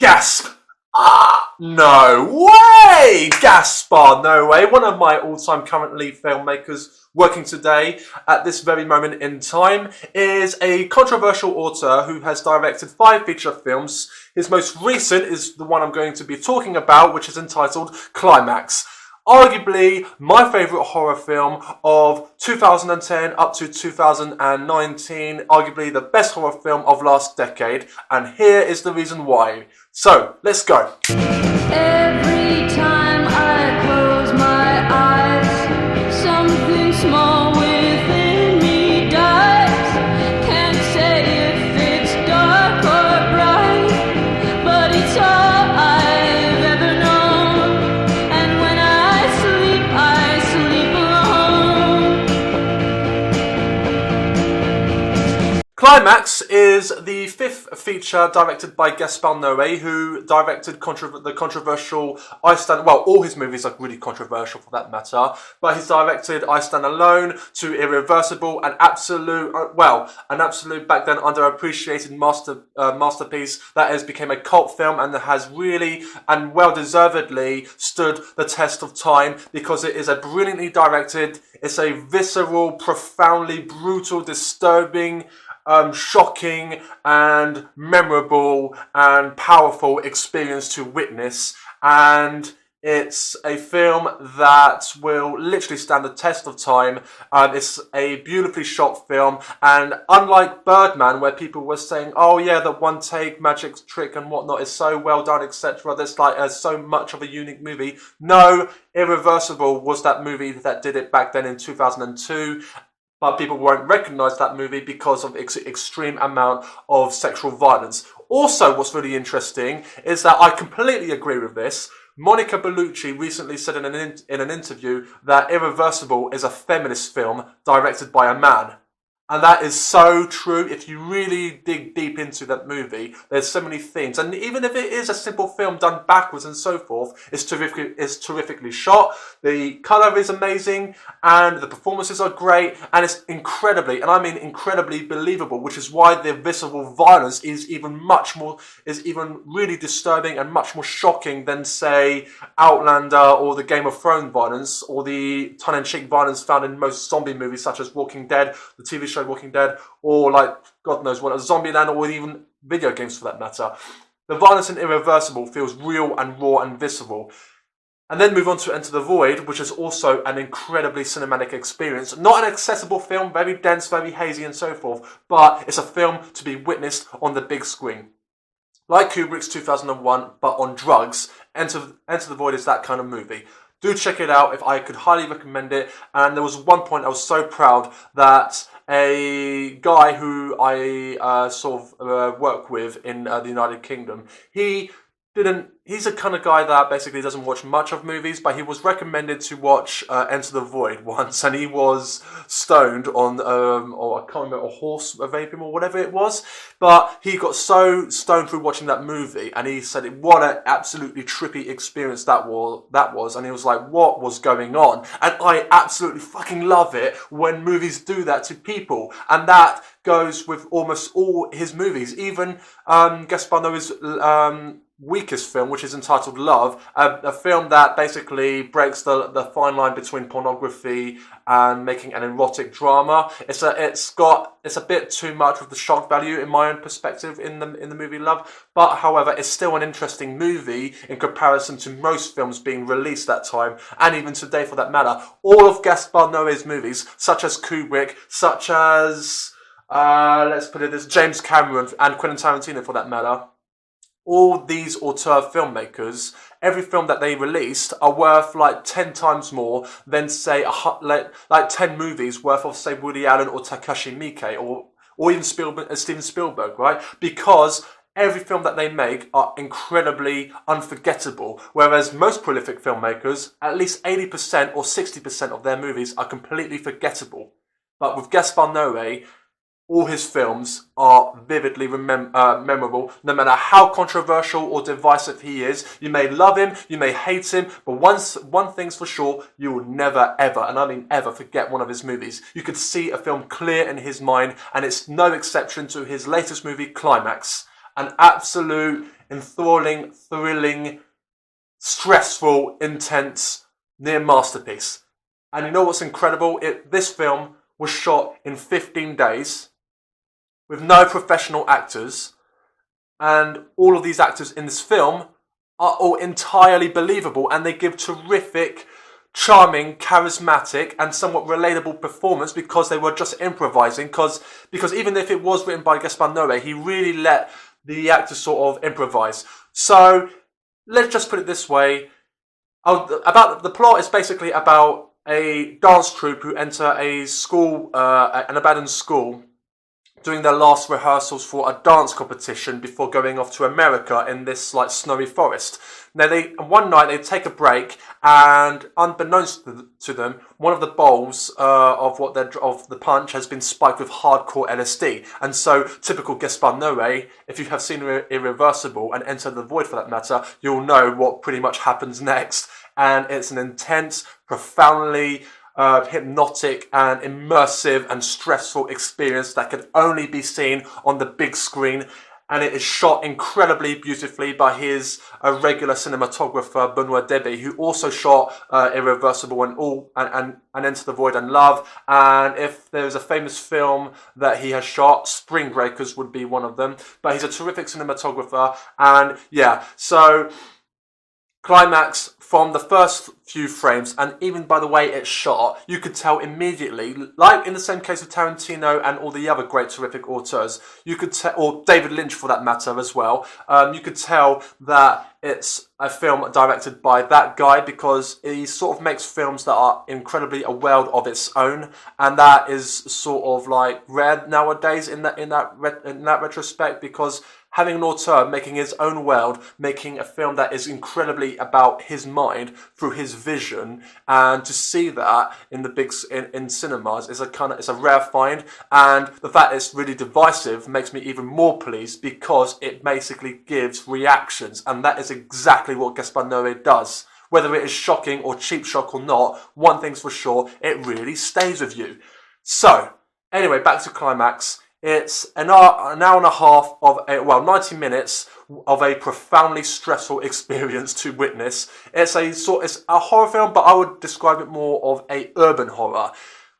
Gasp! Ah, no way! Gaspar, no way. One of my all-time currently filmmakers working today at this very moment in time is a controversial author who has directed 5 feature films. His most recent is the one I'm going to be talking about, which is entitled Climax. Arguably my favourite horror film of 2010 up to 2019, arguably the best horror film of last decade, and here is the reason why. So, let's go. Every time I close my eyes, something small within me dies. Can't say if it's dark or bright, but it's all I've ever known. And when I sleep alone. Climax is the 5th feature directed by Gaspar Noé, who directed the controversial I Stand... Well, all his movies are really controversial for that matter, but he's directed I Stand Alone, to Irreversible, an absolute back then underappreciated masterpiece that has become a cult film and that has really and well deservedly stood the test of time because it is a brilliantly directed, it's a visceral, profoundly brutal, disturbing, shocking and memorable and powerful experience to witness, and it's a film that will literally stand the test of time. It's a beautifully shot film, and unlike Birdman, where people were saying, oh yeah, the one take magic trick and whatnot is so well done, etc., there's like so much of a unique movie. No, Irreversible was that movie that did it back then in 2002. But people won't recognise that movie because of extreme amount of sexual violence. Also, what's really interesting is that I completely agree with this. Monica Bellucci recently said in an interview that Irreversible is a feminist film directed by a man. And that is so true. If you really dig deep into that movie, there's so many themes. And even if it is a simple film done backwards and so forth, it's terrifically shot. The colour is amazing, and the performances are great, and it's incredibly, and I mean incredibly believable, which is why the visceral violence is even really disturbing and much more shocking than, say, Outlander or the Game of Thrones violence, or the tongue-in-cheek violence found in most zombie movies such as Walking Dead, the TV show Walking Dead, or like God knows what, Zombieland, or even video games for that matter. The violence in Irreversible feels real and raw and visceral. And then move on to Enter the Void, which is also an incredibly cinematic experience. Not an accessible film, very dense, very hazy and so forth, but it's a film to be witnessed on the big screen. Like Kubrick's 2001, but on drugs, Enter the Void is that kind of movie. Do check it out, if I could highly recommend it. And there was one point I was so proud that a guy who I work with in the United Kingdom, he's a kind of guy that basically doesn't watch much of movies, but he was recommended to watch Enter the Void once, and he was stoned on, or I can't remember, a horse vaping or whatever it was, but he got so stoned through watching that movie, and he said what an absolutely trippy experience that was, and he was like, what was going on? And I absolutely fucking love it when movies do that to people, and that goes with almost all his movies, even Gaspar Noé's weakest film, which is entitled Love, a film that basically breaks the fine line between pornography and making an erotic drama. It's a bit too much of the shock value in my own perspective in the movie Love, but however, it's still an interesting movie in comparison to most films being released that time, and even today for that matter. All of Gaspar Noé's movies, such as Kubrick, such as let's put it this, James Cameron and Quentin Tarantino for that matter, all these auteur filmmakers, every film that they released are worth like 10 times more than, say, like 10 movies worth of, say, Woody Allen or Takashi Miike or even Steven Spielberg, right? Because every film that they make are incredibly unforgettable, whereas most prolific filmmakers, at least 80% or 60% of their movies are completely forgettable. But with Gaspar Noé, all his films are vividly memorable, no matter how controversial or divisive he is. You may love him, you may hate him, but one thing's for sure, you will never ever, and I mean ever, forget one of his movies. You could see a film clear in his mind, and it's no exception to his latest movie, Climax. An absolute enthralling, thrilling, stressful, intense, near masterpiece. And you know what's incredible? This film was shot in 15 days with no professional actors, and all of these actors in this film are all entirely believable, and they give terrific, charming, charismatic, and somewhat relatable performance because they were just improvising. Because even if it was written by Gaspar Noé, he really let the actors sort of improvise. So let's just put it this way: about the plot is basically about a dance troupe who enter a school, an abandoned school, doing their last rehearsals for a dance competition before going off to America in this like snowy forest. Now one night they take a break, and unbeknownst to them, one of the bowls of the punch has been spiked with hardcore LSD. And so, typical Gaspar Noé, if you have seen Irreversible and Enter the Void for that matter, you'll know what pretty much happens next. And it's an intense, profoundly hypnotic and immersive and stressful experience that can only be seen on the big screen, and it is shot incredibly beautifully by his regular cinematographer Benoit Debie, who also shot Irreversible and Enter the Void and Love. And if there's a famous film that he has shot, Spring Breakers would be one of them. But he's a terrific cinematographer, and yeah, so Climax, from the first few frames, and even by the way it's shot, you could tell immediately, like in the same case of Tarantino and all the other great terrific auteurs, you could tell, or David Lynch for that matter as well, you could tell that it's a film directed by that guy, because he sort of makes films that are incredibly a world of its own, and that is sort of like rare nowadays in that retrospect, because having an auteur making his own world, making a film that is incredibly about his mind through his vision, and to see that in the in cinemas is it's a rare find. And the fact it's really divisive makes me even more pleased, because it basically gives reactions, and that is exactly what Gaspar Noé does. Whether it is shocking or cheap shock or not, one thing's for sure, it really stays with you. So, anyway, back to Climax. It's an hour and a half of 90 minutes of a profoundly stressful experience to witness. It's a horror film, but I would describe it more of a urban horror.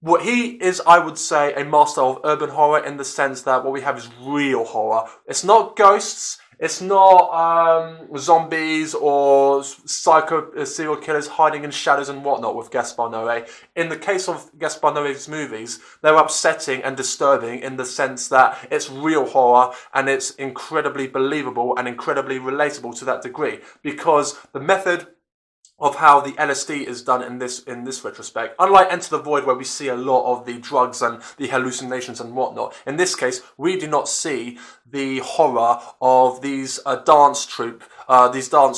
What he is, I would say, a master of urban horror, in the sense that what we have is real horror. It's not ghosts. It's not zombies or psycho serial killers hiding in shadows and whatnot with Gaspar Noé. In the case of Gaspar Noé's movies, they're upsetting and disturbing in the sense that it's real horror, and it's incredibly believable and incredibly relatable to that degree, because the method of how the LSD is done in this retrospect, unlike Enter the Void, where we see a lot of the drugs and the hallucinations and whatnot, in this case we do not see the horror of these dance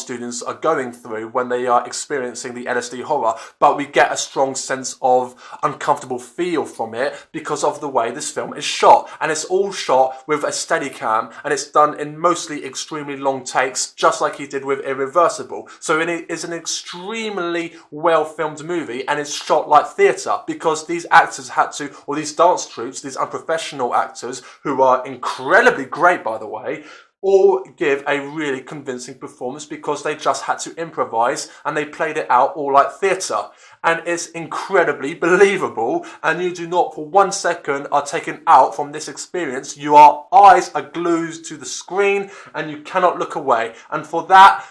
students are going through when they are experiencing the LSD horror, but we get a strong sense of uncomfortable feel from it because of the way this film is shot. And it's all shot with a Steadicam, and it's done in mostly extremely long takes, just like he did with Irreversible. So it is an extremely well filmed movie, and it's shot like theatre, because these actors had to, or these dance troupes, these unprofessional actors, who are incredibly great by the way, all give a really convincing performance, because they just had to improvise and they played it out all like theatre. And it's incredibly believable, and you do not for 1 second are taken out from this experience. Your eyes are glued to the screen and you cannot look away. And for that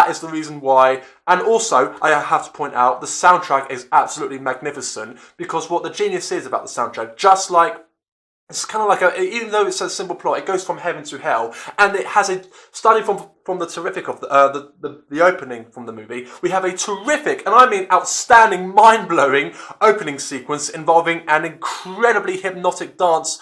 is the reason why. And also, I have to point out, the soundtrack is absolutely magnificent, because what the genius is about the soundtrack, just like, it's kind of like even though it's a simple plot, it goes from heaven to hell, and it has starting from the terrific of the opening from the movie, we have a terrific, and I mean outstanding, mind-blowing opening sequence involving an incredibly hypnotic dance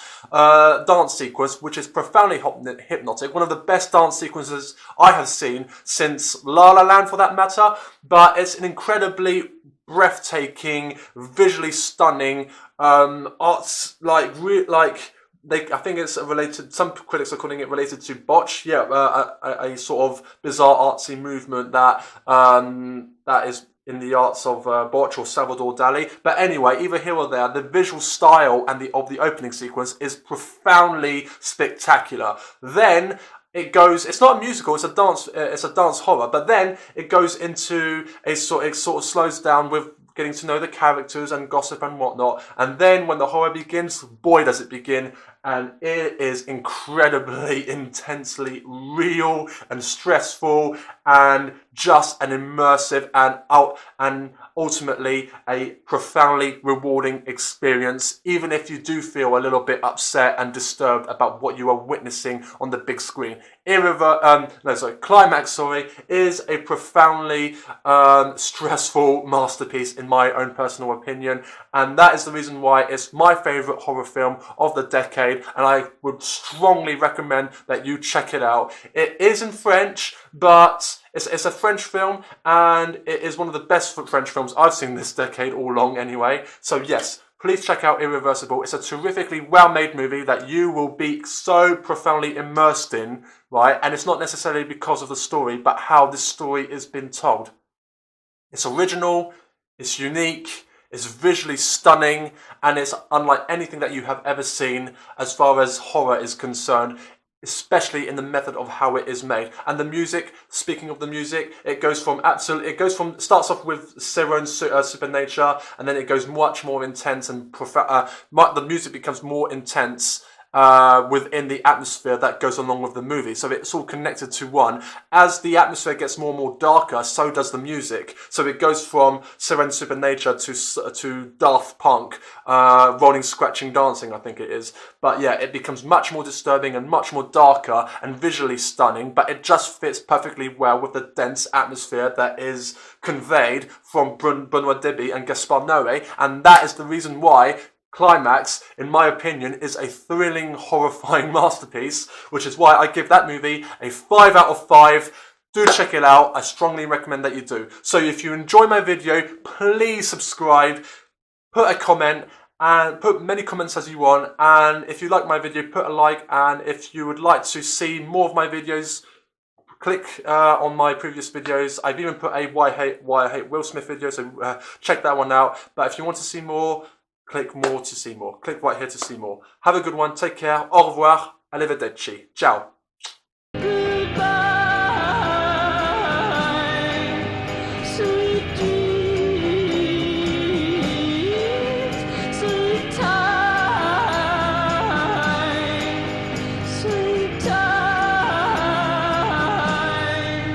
sequence, which is profoundly hypnotic, one of the best dance sequences I have seen since La La Land, for that matter. But it's an incredibly breathtaking, visually stunning arts, I think it's related, some critics are calling it related to botch, a sort of bizarre artsy movement that is in the arts of botch or Salvador Dali. But anyway, either here or there, the visual style and of the opening sequence is profoundly spectacular. Then it goes. It's not a musical. It's a dance. It's a dance horror. But then it goes into a sort. It sort of slows down with getting to know the characters and gossip and whatnot. And then when the horror begins, boy, does it begin. And it is incredibly, intensely real and stressful and just an immersive and ultimately a profoundly rewarding experience, even if you do feel a little bit upset and disturbed about what you are witnessing on the big screen. Climax, is a profoundly stressful masterpiece in my own personal opinion, and that is the reason why it's my favourite horror film of the decade, and I would strongly recommend that you check it out. It is in French, but it's a French film, and it is one of the best French films I've seen this decade all along anyway. So yes, please check out Irreversible. It's a terrifically well-made movie that you will be so profoundly immersed in, right? And it's not necessarily because of the story, but how this story is being told. It's original, it's unique, it's visually stunning, and it's unlike anything that you have ever seen as far as horror is concerned, especially in the method of how it is made. And the music, speaking of the music, starts off with Siren Supernature, and then it goes much more intense and the music becomes more intense within the atmosphere that goes along with the movie. So it's all connected to one. As the atmosphere gets more and more darker, so does the music. So it goes from Siren Supernature to Daft Punk, Rolling, Scratching, Dancing, I think it is. But yeah, it becomes much more disturbing and much more darker and visually stunning, but it just fits perfectly well with the dense atmosphere that is conveyed from Benoit Debie and Gaspar Noé, and that is the reason why Climax, in my opinion, is a thrilling, horrifying masterpiece, which is why I give that movie a 5 out of 5. Do check it out. I strongly recommend that you do. So if you enjoy my video, please subscribe, put a comment, and put many comments as you want. And if you like my video, put a like. And if you would like to see more of my videos, click on my previous videos. I've even put a Why I Hate Will Smith video, so check that one out. But if you want to see more, click more to see more. Click right here to see more. Have a good one. Take care. Au revoir. Arrivederci. Ciao.